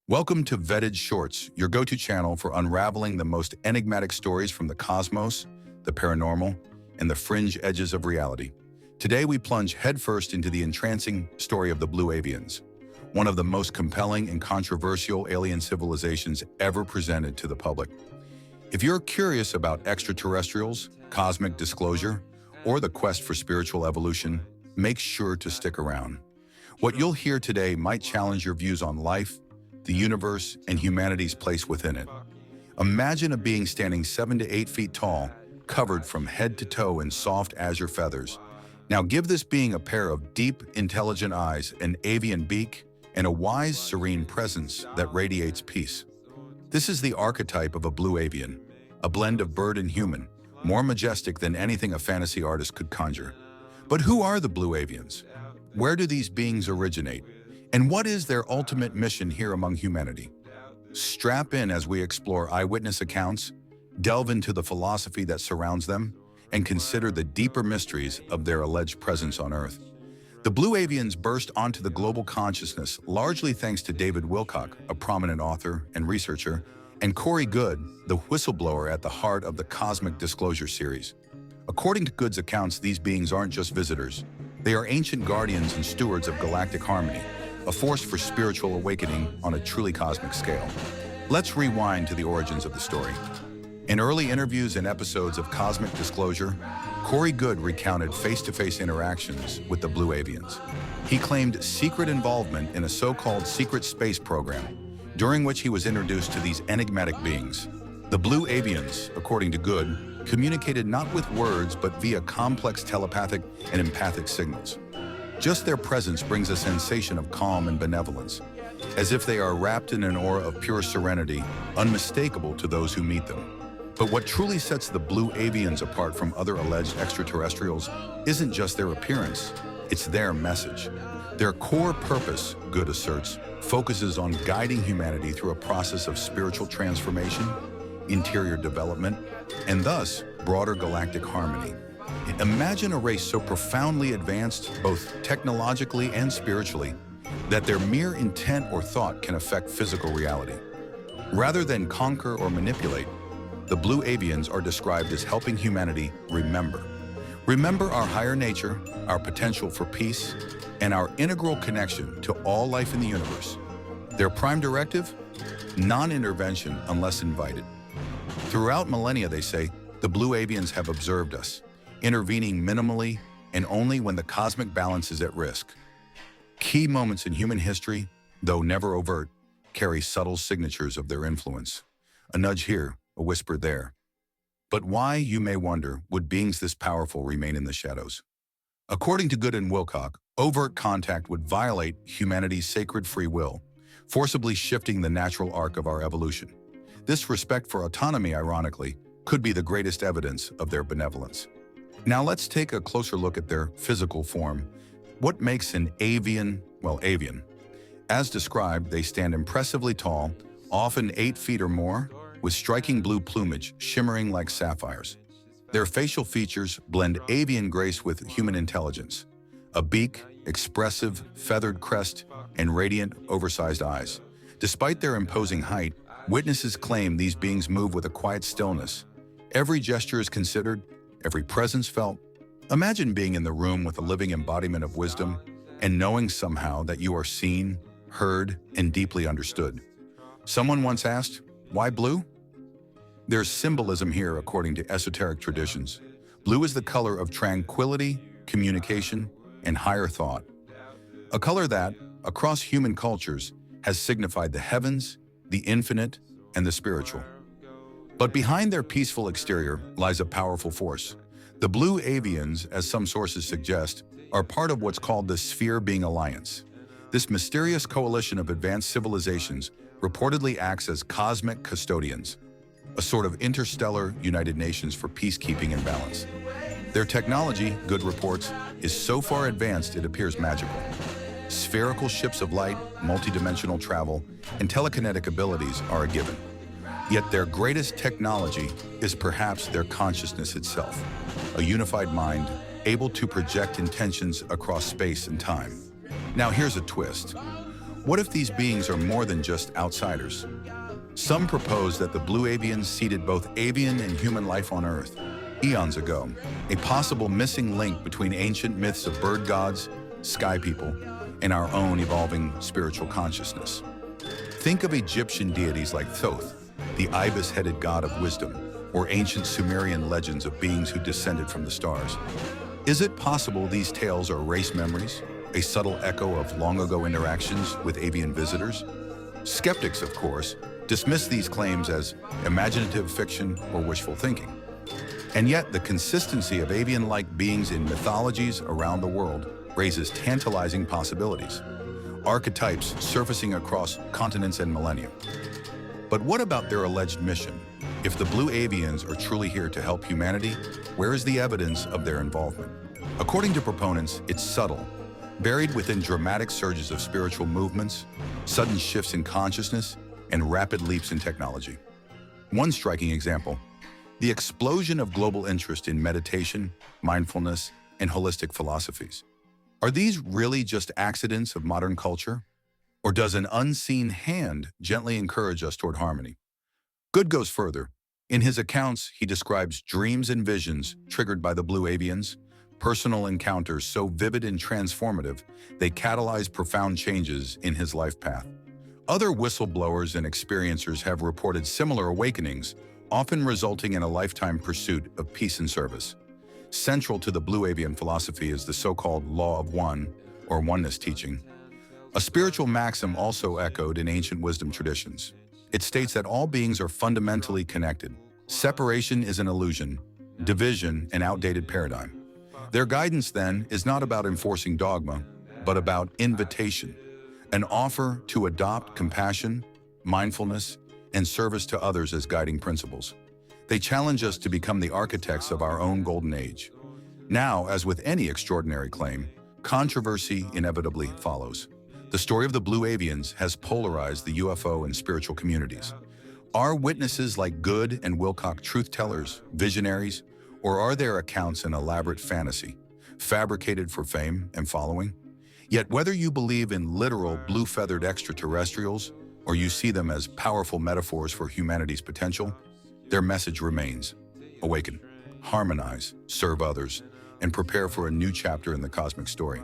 Welcome to Vetted Shorts, your go-to channel for unraveling the most enigmatic stories from the cosmos, the paranormal, and the fringe edges of reality. Today we plunge headfirst into the entrancing story of the Blue Avians, one of the most compelling and controversial alien civilizations ever presented to the public. If you're curious about extraterrestrials, cosmic disclosure, or the quest for spiritual evolution, make sure to stick around. What you'll hear today might challenge your views on life, the universe, and humanity's place within it. Imagine a being standing 7 to 8 feet tall, covered from head to toe in soft azure feathers. Now give this being a pair of deep, intelligent eyes, an avian beak, and a wise, serene presence that radiates peace. This is the archetype of a blue avian, a blend of bird and human, more majestic than anything a fantasy artist could conjure. But who are the Blue Avians? Where do these beings originate? And what is their ultimate mission here among humanity? Strap in as we explore eyewitness accounts, delve into the philosophy that surrounds them, and consider the deeper mysteries of their alleged presence on Earth. The Blue Avians burst onto the global consciousness largely thanks to David Wilcock, a prominent author and researcher, and Corey Goode, the whistleblower at the heart of the Cosmic Disclosure series. According to Goode's accounts, these beings aren't just visitors. They are ancient guardians and stewards of galactic harmony, a force for spiritual awakening on a truly cosmic scale. Let's rewind to the origins of the story. In early interviews and episodes of Cosmic Disclosure, Corey Goode recounted face-to-face interactions with the Blue Avians. He claimed secret involvement in a so-called secret space program, during which he was introduced to these enigmatic beings. The Blue Avians, according to Goode, communicated not with words but via complex telepathic and empathic signals. Just their presence brings a sensation of calm and benevolence, as if they are wrapped in an aura of pure serenity, unmistakable to those who meet them. But what truly sets the Blue Avians apart from other alleged extraterrestrials isn't just their appearance, it's their message. Their core purpose, Goode asserts, focuses on guiding humanity through a process of spiritual transformation, interior development, and thus broader galactic harmony. Imagine a race so profoundly advanced, both technologically and spiritually, that their mere intent or thought can affect physical reality. Rather than conquer or manipulate, the Blue Avians are described as helping humanity remember. Remember our higher nature, our potential for peace, and our integral connection to all life in the universe. Their prime directive? Non-intervention unless invited. Throughout millennia, they say, the Blue Avians have observed us, intervening minimally and only when the cosmic balance is at risk. Key moments in human history, though never overt, carry subtle signatures of their influence. A nudge here, a whisper there. But why, you may wonder, would beings this powerful remain in the shadows? According to Goode and Wilcock, overt contact would violate humanity's sacred free will, forcibly shifting the natural arc of our evolution. This respect for autonomy, ironically, could be the greatest evidence of their benevolence. Now let's take a closer look at their physical form. What makes an avian, avian? As described, they stand impressively tall, often 8 feet or more, with striking blue plumage shimmering like sapphires. Their facial features blend avian grace with human intelligence. A beak, expressive, feathered crest, and radiant, oversized eyes. Despite their imposing height, witnesses claim these beings move with a quiet stillness. Every gesture is considered, every presence felt. Imagine being in the room with a living embodiment of wisdom and knowing somehow that you are seen, heard, and deeply understood. Someone once asked, why blue? There's symbolism here according to esoteric traditions. Blue is the color of tranquility, communication, and higher thought. A color that, across human cultures, has signified the heavens, the infinite, and the spiritual. But behind their peaceful exterior lies a powerful force. The Blue Avians, as some sources suggest, are part of what's called the Sphere Being Alliance. This mysterious coalition of advanced civilizations reportedly acts as cosmic custodians, a sort of interstellar United Nations for peacekeeping and balance. Their technology, Goode reports, is so far advanced it appears magical. Spherical ships of light, multidimensional travel, and telekinetic abilities are a given. Yet their greatest technology is perhaps their consciousness itself, a unified mind able to project intentions across space and time. Now here's a twist. What if these beings are more than just outsiders? Some propose that the Blue Avians seeded both avian and human life on Earth eons ago, a possible missing link between ancient myths of bird gods, sky people, and our own evolving spiritual consciousness. Think of Egyptian deities like Thoth, the ibis-headed god of wisdom, or ancient Sumerian legends of beings who descended from the stars. Is it possible these tales are race memories, a subtle echo of long-ago interactions with avian visitors? Skeptics, of course, dismiss these claims as imaginative fiction or wishful thinking. And yet, the consistency of avian-like beings in mythologies around the world raises tantalizing possibilities, archetypes surfacing across continents and millennia. But what about their alleged mission? If the Blue Avians are truly here to help humanity, where is the evidence of their involvement? According to proponents, it's subtle, buried within dramatic surges of spiritual movements, sudden shifts in consciousness, and rapid leaps in technology. One striking example: the explosion of global interest in meditation, mindfulness, and holistic philosophies. Are these really just accidents of modern culture? Or does an unseen hand gently encourage us toward harmony? Good goes further. In his accounts, he describes dreams and visions triggered by the Blue Avians, personal encounters so vivid and transformative, they catalyze profound changes in his life path. Other whistleblowers and experiencers have reported similar awakenings, often resulting in a lifetime pursuit of peace and service. Central to the Blue Avian philosophy is the so-called Law of One, or oneness teaching, a spiritual maxim also echoed in ancient wisdom traditions. It states that all beings are fundamentally connected. Separation is an illusion, division an outdated paradigm. Their guidance, then, is not about enforcing dogma, but about invitation, an offer to adopt compassion, mindfulness, and service to others as guiding principles. They challenge us to become the architects of our own golden age. Now, as with any extraordinary claim, controversy inevitably follows. The story of the Blue Avians has polarized the UFO and spiritual communities. Are witnesses like Good and Wilcock truth-tellers, visionaries, or are their accounts an elaborate fantasy, fabricated for fame and following? Yet whether you believe in literal blue-feathered extraterrestrials or you see them as powerful metaphors for humanity's potential, their message remains: awaken, harmonize, serve others, and prepare for a new chapter in the cosmic story.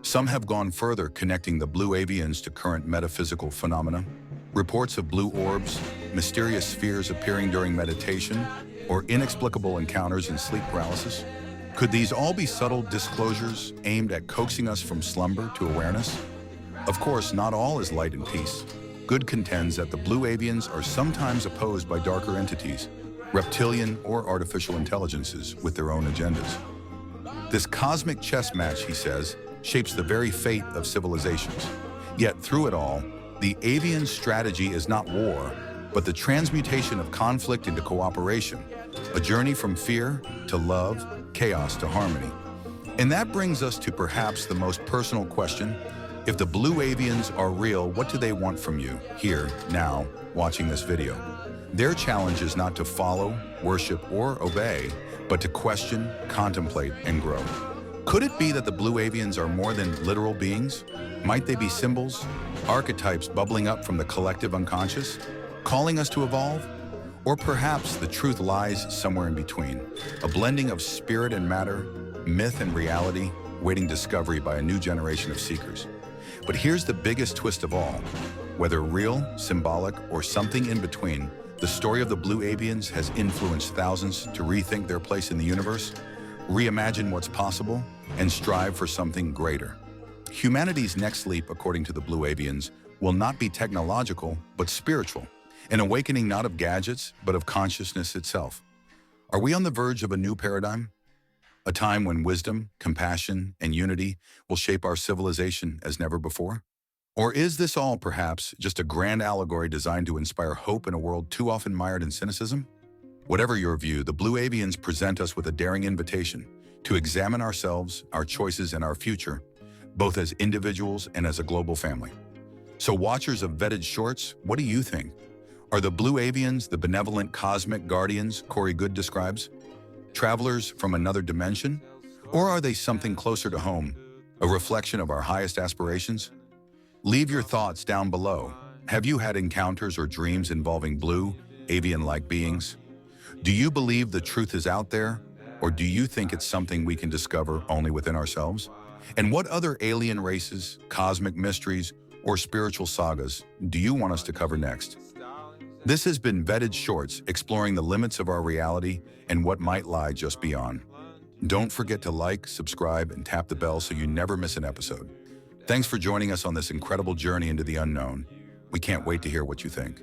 Some have gone further, connecting the Blue Avians to current metaphysical phenomena. Reports of blue orbs, mysterious spheres appearing during meditation, or inexplicable encounters in sleep paralysis. Could these all be subtle disclosures aimed at coaxing us from slumber to awareness? Of course, not all is light and peace. Good contends that the Blue Avians are sometimes opposed by darker entities, reptilian or artificial intelligences with their own agendas. This cosmic chess match, he says, shapes the very fate of civilizations. Yet through it all, the avian strategy is not war, but the transmutation of conflict into cooperation, a journey from fear to love, chaos to harmony. And that brings us to perhaps the most personal question: if the Blue Avians are real, what do they want from you, here, now, watching this video? Their challenge is not to follow, worship, or obey, but to question, contemplate, and grow. Could it be that the Blue Avians are more than literal beings? Might they be symbols, archetypes bubbling up from the collective unconscious, calling us to evolve? Or perhaps the truth lies somewhere in between, a blending of spirit and matter, myth and reality, waiting discovery by a new generation of seekers. But here's the biggest twist of all. Whether real, symbolic, or something in between, the story of the Blue Avians has influenced thousands to rethink their place in the universe, reimagine what's possible, and strive for something greater. Humanity's next leap, according to the Blue Avians, will not be technological, but spiritual, an awakening not of gadgets, but of consciousness itself. Are we on the verge of a new paradigm? A time when wisdom, compassion, and unity will shape our civilization as never before? Or is this all perhaps just a grand allegory designed to inspire hope in a world too often mired in cynicism? Whatever your view, the Blue Avians present us with a daring invitation to examine ourselves, our choices, and our future, both as individuals and as a global family. So watchers of Vetted Shorts, what do you think? Are the Blue Avians the benevolent cosmic guardians Corey Goode describes? Travelers from another dimension? Or are they something closer to home, a reflection of our highest aspirations? Leave your thoughts down below. Have you had encounters or dreams involving blue, avian-like beings? Do you believe the truth is out there? Or do you think it's something we can discover only within ourselves? And what other alien races, cosmic mysteries, or spiritual sagas do you want us to cover next? This has been Vetted Shorts, exploring the limits of our reality and what might lie just beyond. Don't forget to like, subscribe, and tap the bell so you never miss an episode. Thanks for joining us on this incredible journey into the unknown. We can't wait to hear what you think.